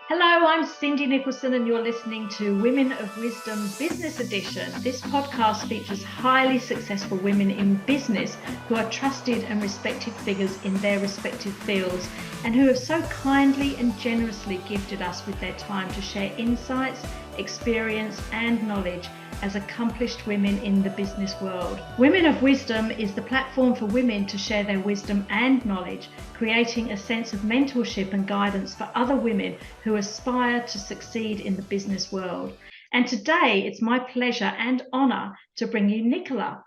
Hello, I'm Cindy Nicholson, and you're listening to Women of Wisdom Business Edition. This podcast features highly successful women in business who are trusted and respected figures in their respective fields and who have so kindly and generously gifted us with their time to share insights, experience, and knowledge as accomplished women in the business world. Women of Wisdom is the platform for women to share their wisdom and knowledge, creating a sense of mentorship and guidance for other women who aspire to succeed in the business world. And today it's my pleasure and honor to bring you Nicola,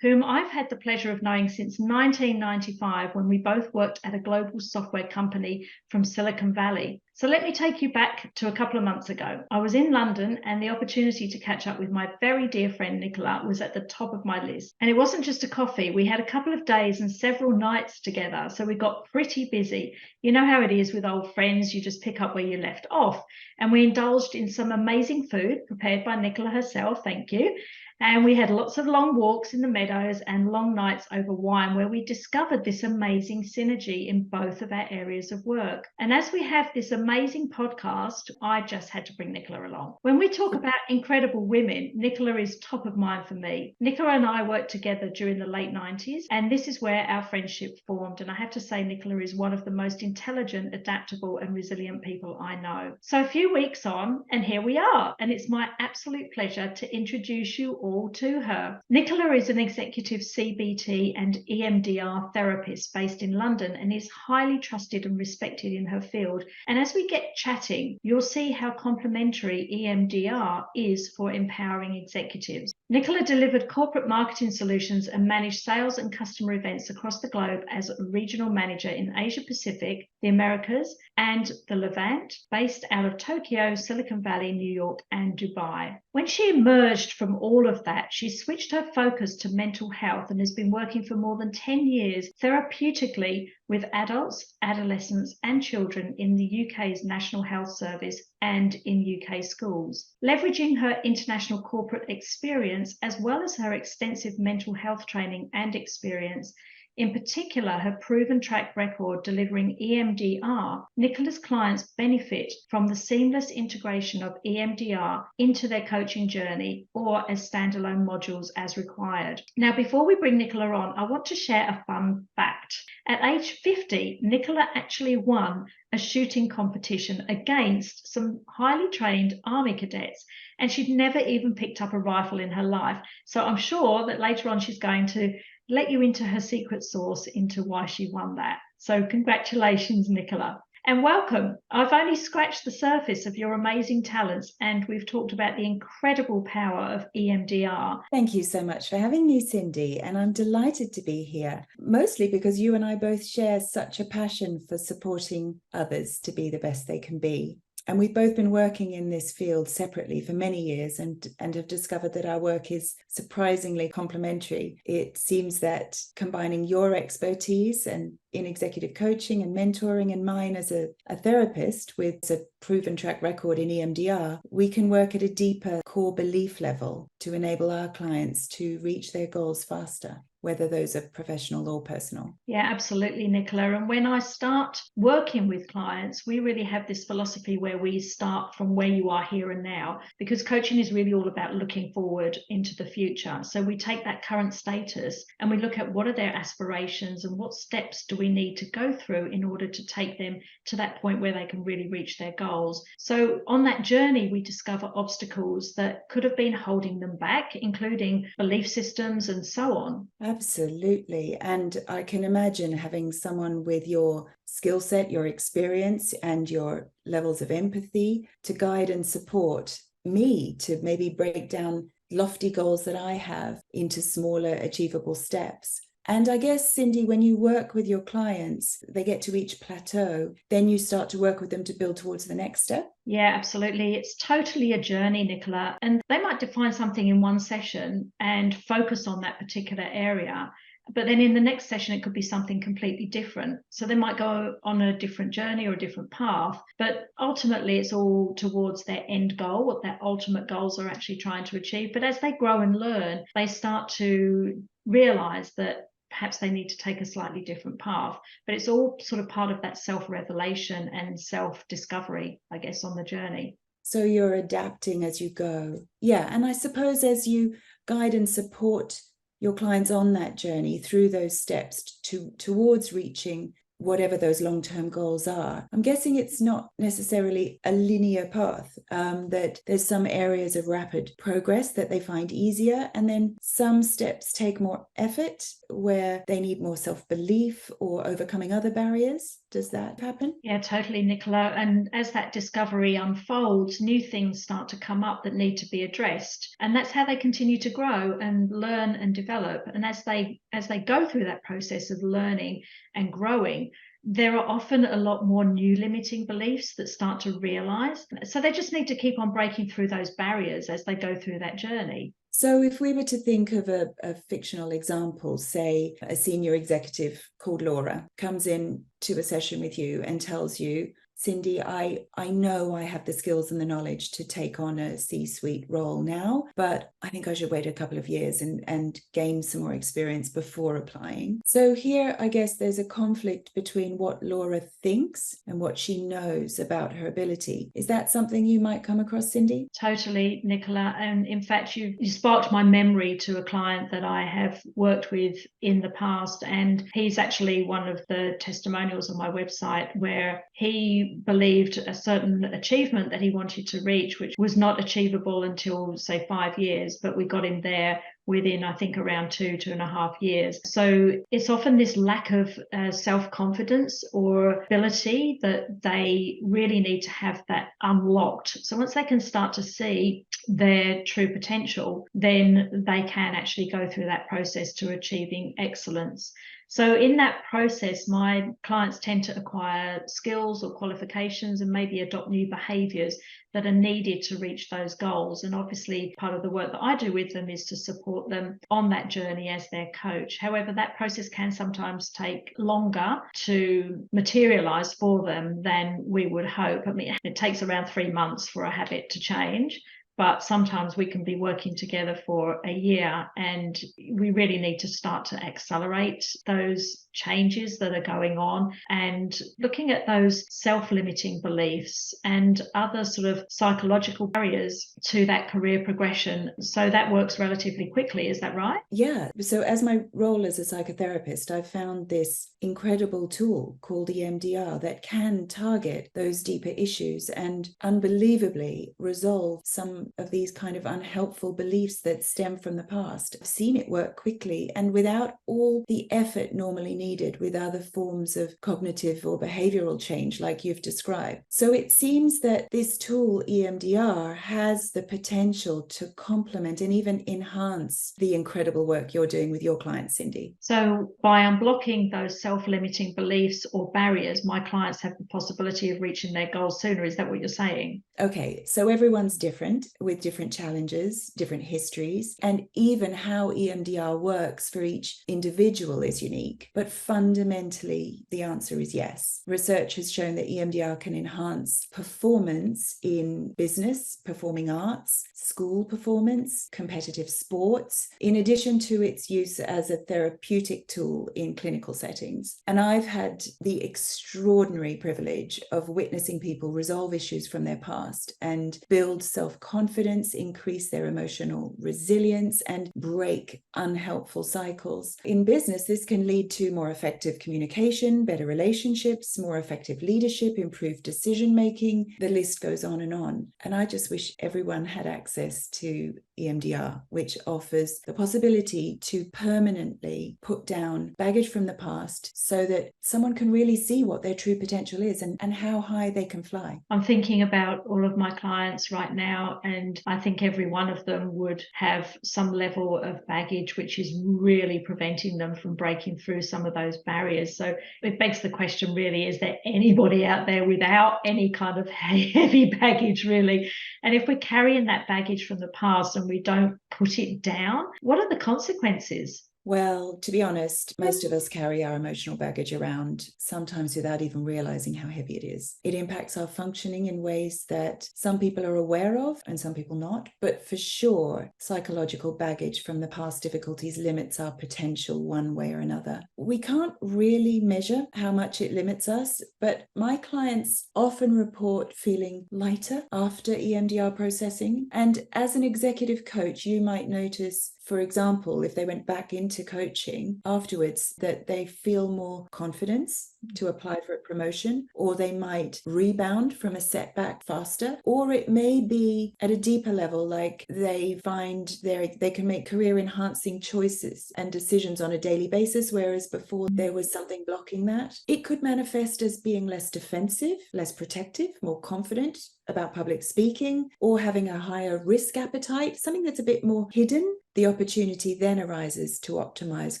whom I've had the pleasure of knowing since 1995 when we both worked at a global software company from Silicon Valley. So let me take you back to a couple of months ago. I was in London and the opportunity to catch up with my very dear friend Nicola was at the top of my list. And it wasn't just a coffee. We had a couple of days and several nights together. So we got pretty busy. You know how it is with old friends. You just pick up where you left off. And we indulged in some amazing food prepared by Nicola herself. Thank you. And we had lots of long walks in the meadows and long nights over wine where we discovered this amazing synergy in both of our areas of work. And as we have this amazing podcast, I just had to bring Nicola along. When we talk about incredible women, Nicola is top of mind for me. Nicola and I worked together during the late 90s, and this is where our friendship formed. And I have to say, Nicola is one of the most intelligent, adaptable, and resilient people I know. So a few weeks on, and here we are. And it's my absolute pleasure to introduce you all to her. Nicola is an executive CBT and EMDR therapist based in London and is highly trusted and respected in her field. And as we get chatting, you'll see how complementary EMDR is for empowering executives. Nicola delivered corporate marketing solutions and managed sales and customer events across the globe as a regional manager in Asia Pacific, the Americas, and the Levant, based out of Tokyo, Silicon Valley, New York, and Dubai. When she emerged from all of that, she switched her focus to mental health and has been working for more than 10 years therapeutically with adults, adolescents, and children in the UK's National Health Service and in UK schools. Leveraging her international corporate experience, as well as her extensive mental health training and experience, in particular, her proven track record delivering EMDR, Nicola's clients benefit from the seamless integration of EMDR into their coaching journey or as standalone modules as required. Now, before we bring Nicola on, I want to share a fun fact. At age 50, Nicola actually won a shooting competition against some highly trained army cadets, and she'd never even picked up a rifle in her life. So I'm sure that later on she's going to let you into her secret sauce into why she won that. So congratulations, Nicola. And welcome. I've only scratched the surface of your amazing talents, and we've talked about the incredible power of EMDR. Thank you so much for having me, Cindy, and I'm delighted to be here, mostly because you and I both share such a passion for supporting others to be the best they can be. And we've both been working in this field separately for many years and have discovered that our work is surprisingly complementary. It seems that combining your expertise and in executive coaching and mentoring and mine as a therapist with a proven track record in EMDR, we can work at a deeper core belief level to enable our clients to reach their goals faster, whether those are professional or personal. Yeah, absolutely, Nicola. And when I start working with clients, we really have this philosophy where we start from where you are here and now, because coaching is really all about looking forward into the future. So we take that current status and we look at what are their aspirations and what steps do we need to go through in order to take them to that point where they can really reach their goals. So on that journey, we discover obstacles that could have been holding them back, including belief systems and so on. Absolutely. And I can imagine having someone with your skill set, your experience, and your levels of empathy to guide and support me to maybe break down lofty goals that I have into smaller, achievable steps. And I guess, Cindy, when you work with your clients, they get to each plateau, then you start to work with them to build towards the next step. Yeah, absolutely. It's totally a journey, Nicola. And they might define something in one session and focus on that particular area. But then in the next session, it could be something completely different. So they might go on a different journey or a different path. But ultimately, it's all towards their end goal, what their ultimate goals are actually trying to achieve. But as they grow and learn, they start to realize that perhaps they need to take a slightly different path. But it's all sort of part of that self-revelation and self-discovery, I guess, on the journey. So you're adapting as you go. Yeah. And I suppose as you guide and support your clients on that journey through those steps towards reaching whatever those long-term goals are, I'm guessing it's not necessarily a linear path, that there's some areas of rapid progress that they find easier, and then some steps take more effort where they need more self-belief or overcoming other barriers. Does that happen? Yeah, totally, Nicola. And as that discovery unfolds, new things start to come up that need to be addressed. And that's how they continue to grow and learn and develop. And as they go through that process of learning and growing, there are often a lot more new limiting beliefs that start to realize. So they just need to keep on breaking through those barriers as they go through that journey. So if we were to think of a fictional example, say a senior executive called Laura comes in to a session with you and tells you, Cindy, I know I have the skills and the knowledge to take on a C-suite role now, but I think I should wait a couple of years and gain some more experience before applying. So here, I guess there's a conflict between what Laura thinks and what she knows about her ability. Is that something you might come across, Cindy? Totally, Nicola. And in fact, you sparked my memory to a client that I have worked with in the past. And he's actually one of the testimonials on my website where he believed a certain achievement that he wanted to reach, which was not achievable until, say, 5 years, but we got him there within, I think, around 2.5 years. So it's often this lack of self-confidence or ability that they really need to have that unlocked. So once they can start to see their true potential, then they can actually go through that process to achieving excellence. So in that process, my clients tend to acquire skills or qualifications and maybe adopt new behaviours that are needed to reach those goals. And obviously, part of the work that I do with them is to support them on that journey as their coach. However, that process can sometimes take longer to materialise for them than we would hope. I mean, it takes around 3 months for a habit to change. But sometimes we can be working together for a year, and we really need to start to accelerate those changes that are going on and looking at those self-limiting beliefs and other sort of psychological barriers to that career progression. So that works relatively quickly. Is that right? Yeah. So as my role as a psychotherapist, I've found this incredible tool called EMDR that can target those deeper issues and unbelievably resolve some of these kind of unhelpful beliefs that stem from the past. I've seen it work quickly and without all the effort normally needed with other forms of cognitive or behavioral change like you've described. So it seems that this tool, EMDR, has the potential to complement and even enhance the incredible work you're doing with your clients, Cindy. So by unblocking those self-limiting beliefs or barriers, my clients have the possibility of reaching their goals sooner. Is that what you're saying? Okay, so everyone's different with different challenges, different histories, and even how EMDR works for each individual is unique. But fundamentally, the answer is yes. Research has shown that EMDR can enhance performance in business, performing arts, school performance, competitive sports, in addition to its use as a therapeutic tool in clinical settings. And I've had the extraordinary privilege of witnessing people resolve issues from their past and build self-confidence, increase their emotional resilience, and break unhelpful cycles. In business, this can lead to more effective communication, better relationships, more effective leadership, improved decision-making. The list goes on. And I just wish everyone had access to EMDR, which offers the possibility to permanently put down baggage from the past so that someone can really see what their true potential is and how high they can fly. I'm thinking about all of my clients right now, and I think every one of them would have some level of baggage which is really preventing them from breaking through some of those barriers. So it begs the question, really, is there anybody out there without any kind of heavy baggage, really? And if we're carrying that baggage from the past and we don't put it down, what are the consequences? Well, to be honest, most of us carry our emotional baggage around, sometimes without even realizing how heavy it is. It impacts our functioning in ways that some people are aware of and some people not. But for sure, psychological baggage from the past difficulties limits our potential one way or another. We can't really measure how much it limits us, but my clients often report feeling lighter after EMDR processing. And as an executive coach, you might notice, for example, if they went back into coaching afterwards, that they feel more confidence to apply for a promotion, or they might rebound from a setback faster, or it may be at a deeper level, like they find they can make career enhancing choices and decisions on a daily basis, whereas before there was something blocking that. It could manifest as being less defensive, less protective, more confident about public speaking, or having a higher risk appetite, something that's a bit more hidden. The opportunity then arises to optimize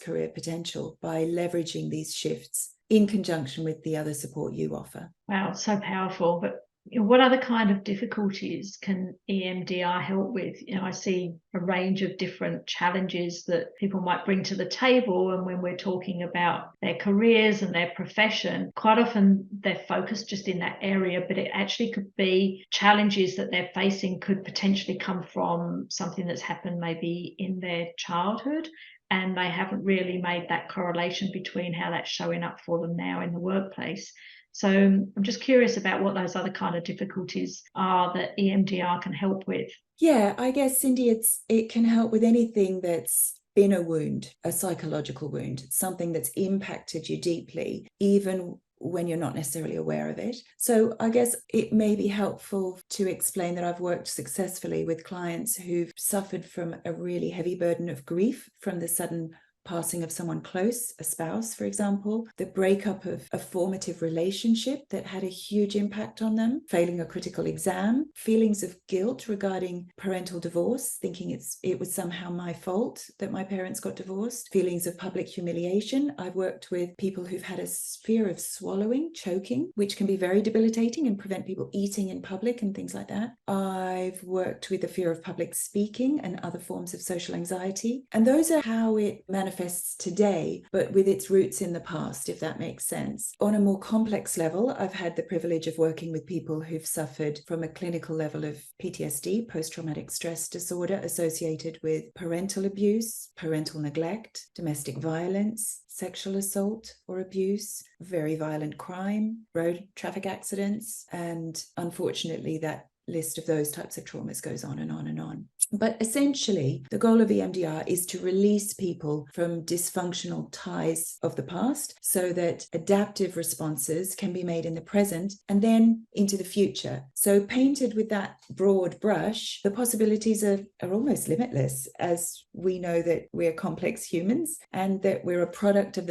career potential by leveraging these shifts in conjunction with the other support you offer. Wow, it's so powerful. But what other kind of difficulties can EMDR help with? I see a range of different challenges that people might bring to the table. And when we're talking about their careers and their profession, quite often they're focused just in that area, but it actually could be challenges that they're facing could potentially come from something that's happened maybe in their childhood, and they haven't really made that correlation between how that's showing up for them now in the workplace. So I'm just curious about what those other kind of difficulties are that EMDR can help with. Yeah, I guess, Cindy, it can help with anything that's been a wound, a psychological wound, something that's impacted you deeply, even when you're not necessarily aware of it. So I guess it may be helpful to explain that I've worked successfully with clients who've suffered from a really heavy burden of grief from the sudden passing of someone close, a spouse, for example, the breakup of a formative relationship that had a huge impact on them, failing a critical exam, feelings of guilt regarding parental divorce, thinking it was somehow my fault that my parents got divorced, feelings of public humiliation. I've worked with people who've had a fear of swallowing, choking, which can be very debilitating and prevent people eating in public and things like that. I've worked with the fear of public speaking and other forms of social anxiety. And those are how it manifests today, but with its roots in the past, if that makes sense. On a more complex level, I've had the privilege of working with people who've suffered from a clinical level of PTSD, post-traumatic stress disorder, associated with parental abuse, parental neglect, domestic violence, sexual assault or abuse, very violent crime, road traffic accidents, and unfortunately that list of those types of traumas goes on and on and on. But essentially, the goal of EMDR is to release people from dysfunctional ties of the past so that adaptive responses can be made in the present and then into the future. So painted with that broad brush, the possibilities are almost limitless, as we know that we're complex humans and that we're a product of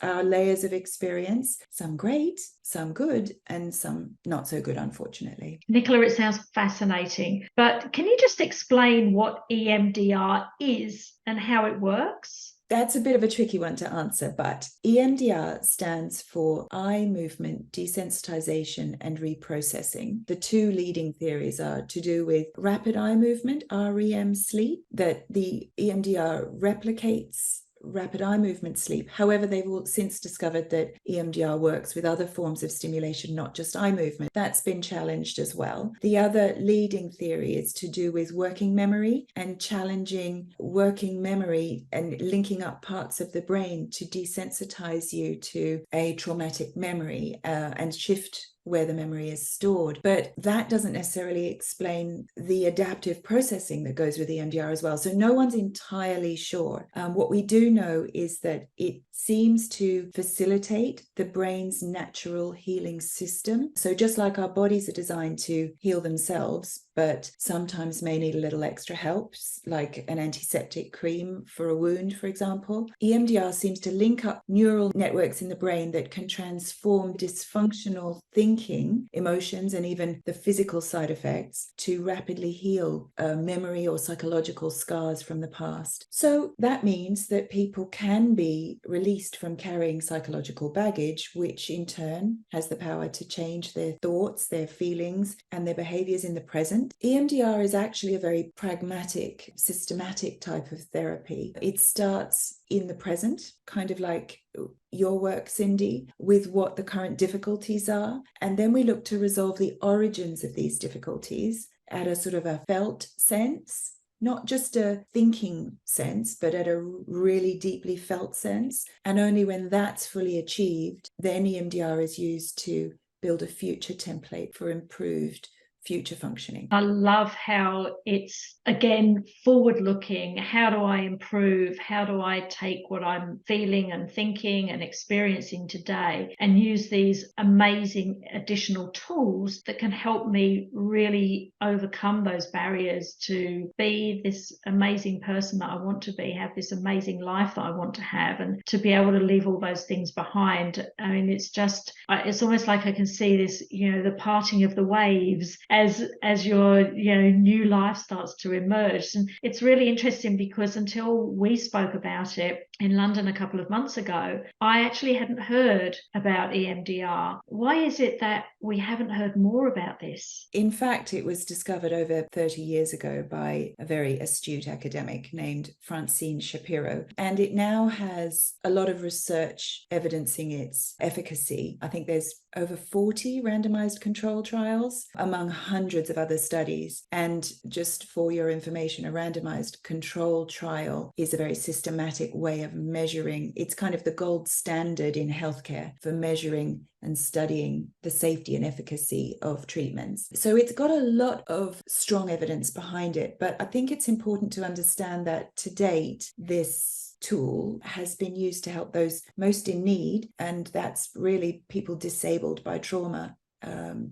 our layers of experience, some great, some good, and some not so good, unfortunately. Nicola, it sounds fascinating, but can you just explain what EMDR is and how it works? That's a bit of a tricky one to answer, but EMDR stands for eye movement desensitization and reprocessing. The two leading theories are to do with rapid eye movement, REM sleep, that the EMDR replicates rapid eye movement sleep. However, they've since discovered that EMDR works with other forms of stimulation, not just eye movement. That's been challenged as well. The other leading theory is to do with working memory and challenging working memory and linking up parts of the brain to desensitize you to a traumatic memory and shift where the memory is stored. But that doesn't necessarily explain the adaptive processing that goes with EMDR as well. So no one's entirely sure. What we do know is that it seems to facilitate the brain's natural healing system. So just like our bodies are designed to heal themselves, but sometimes may need a little extra help, like an antiseptic cream for a wound, for example, EMDR seems to link up neural networks in the brain that can transform dysfunctional thinking, emotions, and even the physical side effects to rapidly heal memory or psychological scars from the past. So that means that people can be released from carrying psychological baggage, which in turn has the power to change their thoughts, their feelings, and their behaviors in the present And EMDR is actually a very pragmatic, systematic type of therapy. It starts in the present, kind of like your work, Cindy, with what the current difficulties are. And then we look to resolve the origins of these difficulties at a sort of a felt sense, not just a thinking sense, but at a really deeply felt sense. And only when that's fully achieved, then EMDR is used to build a future template for improved future functioning. I love how it's, again, forward-looking. How do I improve? How do I take what I'm feeling and thinking and experiencing today and use these amazing additional tools that can help me really overcome those barriers to be this amazing person that I want to be, have this amazing life that I want to have, and to be able to leave all those things behind. I mean, it's almost like I can see this, the parting of the waves as your new life starts to emerge. And it's really interesting because until we spoke about it in London a couple of months ago, I actually hadn't heard about EMDR. Why is it that we haven't heard more about this? In fact, it was discovered over 30 years ago by a very astute academic named Francine Shapiro, and it now has a lot of research evidencing its efficacy. I think there's over 40 randomized control trials among hundreds of other studies. And just for your information, a randomized control trial is a very systematic way of measuring. It's kind of the gold standard in healthcare for measuring and studying the safety and efficacy of treatments. So it's got a lot of strong evidence behind it. But I think it's important to understand that to date, this tool has been used to help those most in need, and that's really people disabled by trauma,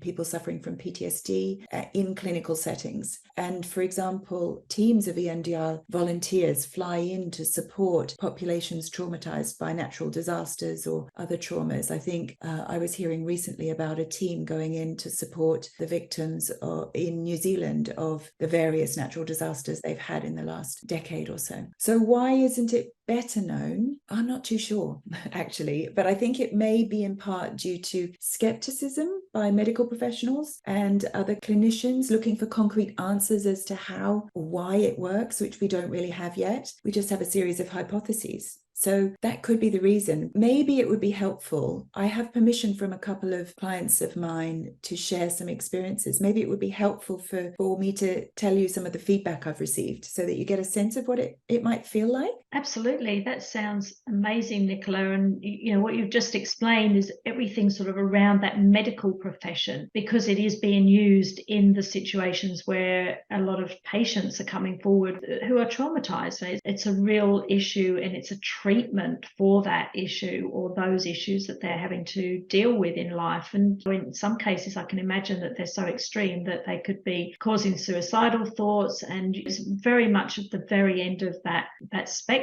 people suffering from PTSD in clinical settings. And for example, teams of EMDR volunteers fly in to support populations traumatized by natural disasters or other traumas. I think I was hearing recently about a team going in to support the victims in New Zealand of the various natural disasters they've had in the last decade or so. So why isn't it better known? I'm not too sure, actually, but I think it may be in part due to skepticism by medical professionals and other clinicians looking for concrete answers as to how or why it works, which we don't really have yet. We just have a series of hypotheses. So that could be the reason. Maybe it would be helpful. I have permission from a couple of clients of mine to share some experiences. Maybe it would be helpful for me to tell you some of the feedback I've received so that you get a sense of what it might feel like. Absolutely. That sounds amazing, Nicola. And what you've just explained is everything sort of around that medical profession, because it is being used in the situations where a lot of patients are coming forward who are traumatized. It's a real issue, and it's a treatment for that issue or those issues that they're having to deal with in life. And in some cases, I can imagine that they're so extreme that they could be causing suicidal thoughts, and it's very much at the very end of that spectrum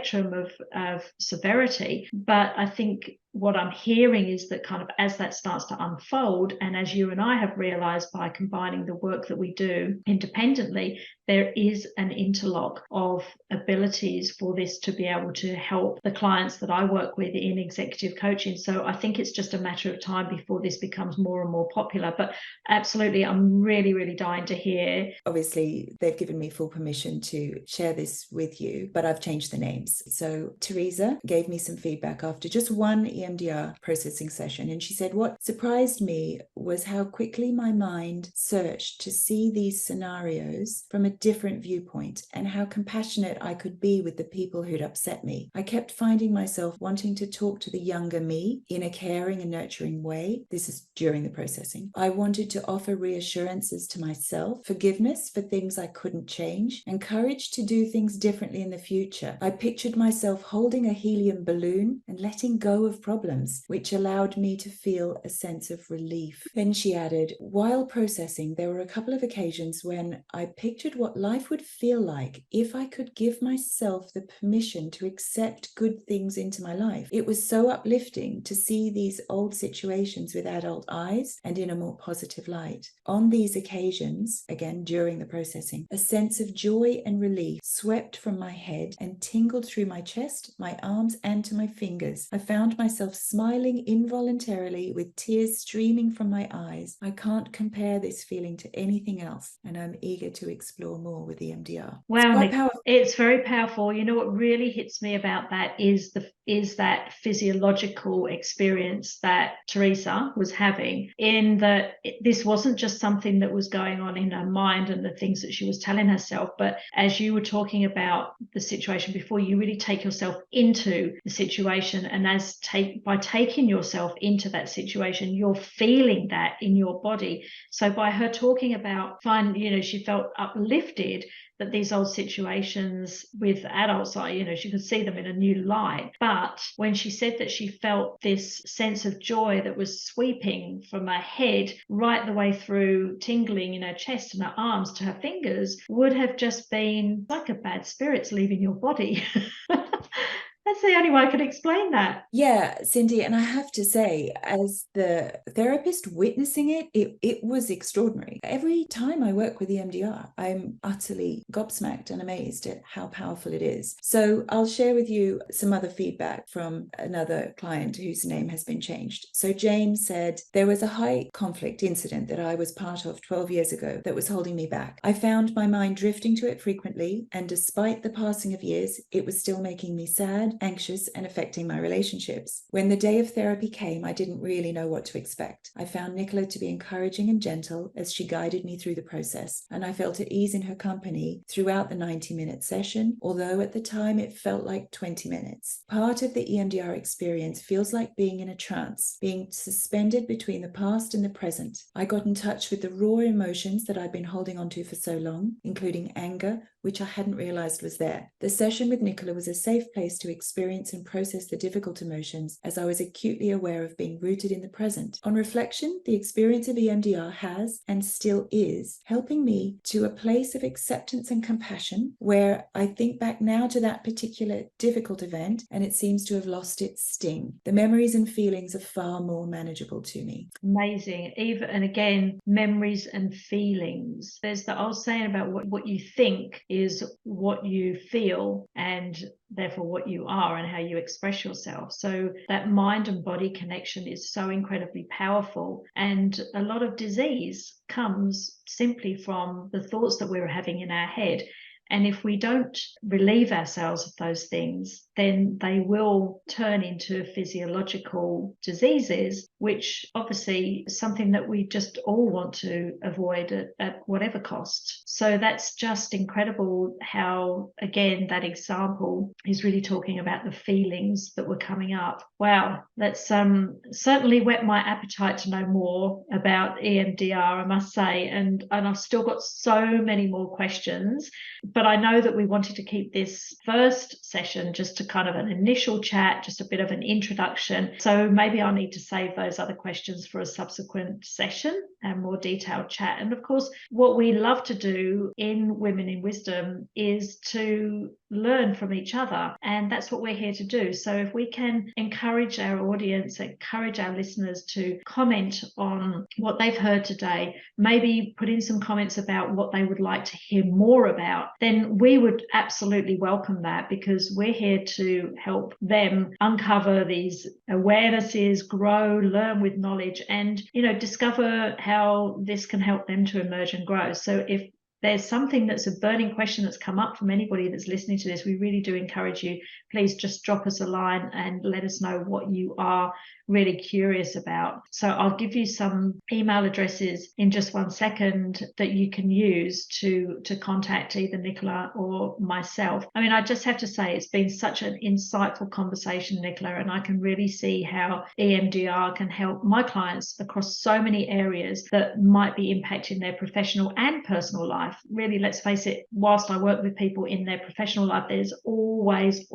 of severity. But I think what I'm hearing is that kind of as that starts to unfold, and as you and I have realized by combining the work that we do independently, there is an interlock of abilities for this to be able to help the clients that I work with in executive coaching. So I think it's just a matter of time before this becomes more and more popular. But absolutely, I'm really, really dying to hear. Obviously, they've given me full permission to share this with you, but I've changed the names. So Teresa gave me some feedback after just one EMDR processing session, and she said, what surprised me was how quickly my mind searched to see these scenarios from a different viewpoint and how compassionate I could be with the people who'd upset me. I kept finding myself wanting to talk to the younger me in a caring and nurturing way. This is during the processing. I wanted to offer reassurances to myself, forgiveness for things I couldn't change, and courage to do things differently in the future. I pictured myself holding a helium balloon and letting go of problems, which allowed me to feel a sense of relief. Then she added, while processing, there were a couple of occasions when I pictured what life would feel like if I could give myself the permission to accept good things into my life. It was so uplifting to see these old situations with adult eyes and in a more positive light. On these occasions, again during the processing, a sense of joy and relief swept from my head and tingled through my chest, my arms, and to my fingers. I found myself myself smiling involuntarily with tears streaming from my eyes. I can't compare this feeling to anything else, and I'm eager to explore more with EMDR. Wow, It's quite powerful. It's very powerful. You know what really hits me about that is that physiological experience that Teresa was having, in that this wasn't just something that was going on in her mind and the things that she was telling herself, but as you were talking about the situation before, you really take yourself into the situation, and by taking yourself into that situation, you're feeling that in your body. So by her talking about she felt uplifted that these old situations with adults she could see them in a new light. But when she said that she felt this sense of joy that was sweeping from her head right the way through, tingling in her chest and her arms to her fingers, would have just been like a bad spirits leaving your body. That's the only way I could explain that. Yeah, Cindy, and I have to say, as the therapist witnessing it was extraordinary. Every time I work with EMDR, I'm utterly gobsmacked and amazed at how powerful it is. So I'll share with you some other feedback from another client whose name has been changed. So James said, there was a high conflict incident that I was part of 12 years ago that was holding me back. I found my mind drifting to it frequently, and despite the passing of years, it was still making me sad, anxious, and affecting my relationships. When the day of therapy came, I didn't really know what to expect. I found Nicola to be encouraging and gentle as she guided me through the process, and I felt at ease in her company throughout the 90-minute session, although at the time it felt like 20 minutes. Part of the EMDR experience feels like being in a trance, being suspended between the past and the present. I got in touch with the raw emotions that I'd been holding onto for so long, including anger, which I hadn't realized was there. The session with Nicola was a safe place to experience and process the difficult emotions, as I was acutely aware of being rooted in the present. On reflection, the experience of EMDR has, and still is, helping me to a place of acceptance and compassion, where I think back now to that particular difficult event, and it seems to have lost its sting. The memories and feelings are far more manageable to me. Amazing. And again, memories and feelings. There's the old saying about what you think is what you feel, and therefore what you are and how you express yourself. So that mind and body connection is so incredibly powerful, and a lot of disease comes simply from the thoughts that we're having in our head. And if we don't relieve ourselves of those things, then they will turn into physiological diseases, which obviously is something that we just all want to avoid at whatever cost. So that's just incredible how, again, that example is really talking about the feelings that were coming up. Wow, that's certainly whet my appetite to know more about EMDR, I must say. And I've still got so many more questions. But I know that we wanted to keep this first session just to kind of an initial chat, just a bit of an introduction. So maybe I'll need to save those other questions for a subsequent session and more detailed chat. And of course, what we love to do in Women in Wisdom is to learn from each other. And that's what we're here to do. So if we can encourage our audience, encourage our listeners to comment on what they've heard today, maybe put in some comments about what they would like to hear more about, then we would absolutely welcome that, because we're here to help them uncover these awarenesses, grow, learn with knowledge, and discover how this can help them to emerge and grow. So if there's something that's a burning question that's come up from anybody that's listening to this, we really do encourage you, please just drop us a line and let us know what you are really curious about. So I'll give you some email addresses in just one second that you can use to contact either Nicola or myself. I mean, I just have to say it's been such an insightful conversation, Nicola, and I can really see how EMDR can help my clients across so many areas that might be impacting their professional and personal life. Really, let's face it, whilst I work with people in their professional life, there's always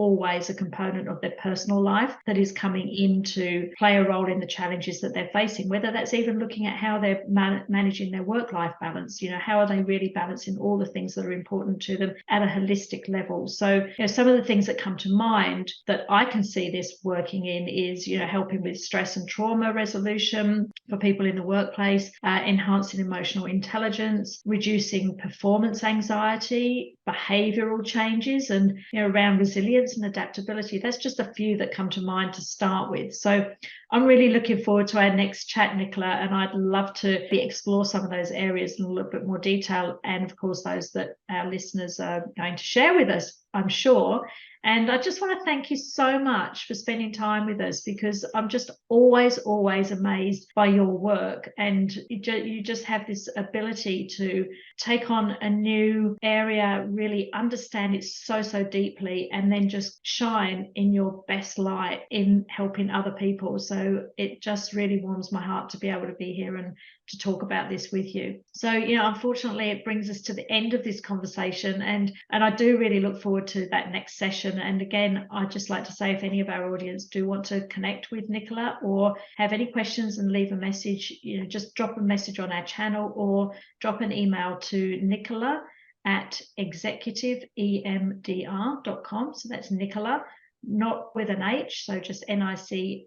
a component of their personal life that is coming into play a role in the challenges that they're facing, whether that's even looking at how they're managing their work-life balance. How are they really balancing all the things that are important to them at a holistic level? So some of the things that come to mind that I can see this working in is helping with stress and trauma resolution for people in the workplace, enhancing emotional intelligence, reducing performance anxiety, behavioral changes, and around resilience and adaptability. That's just a few that come to mind to start with. So I'm really looking forward to our next chat, Nicola, and I'd love to explore some of those areas in a little bit more detail, and of course those that our listeners are going to share with us, I'm sure. And I just want to thank you so much for spending time with us, because I'm just always amazed by your work, and you just have this ability to take on a new area, really understand it so deeply, and then just shine in your best light in helping other people. So it just really warms my heart to be able to be here and to talk about this with you. So, unfortunately, it brings us to the end of this conversation, and I do really look forward to that next session. And again, I'd just like to say, if any of our audience do want to connect with Nicola or have any questions and leave a message, just drop a message on our channel or drop an email to Nicola at executiveemdr.com. So that's Nicola, not with an H, so just NICOLA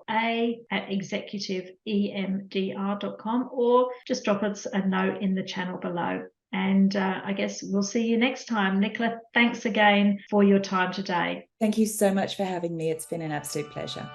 at executiveemdr.com, or just drop us a note in the channel below. And I guess we'll see you next time. Nicola, thanks again for your time today. Thank you so much for having me. It's been an absolute pleasure.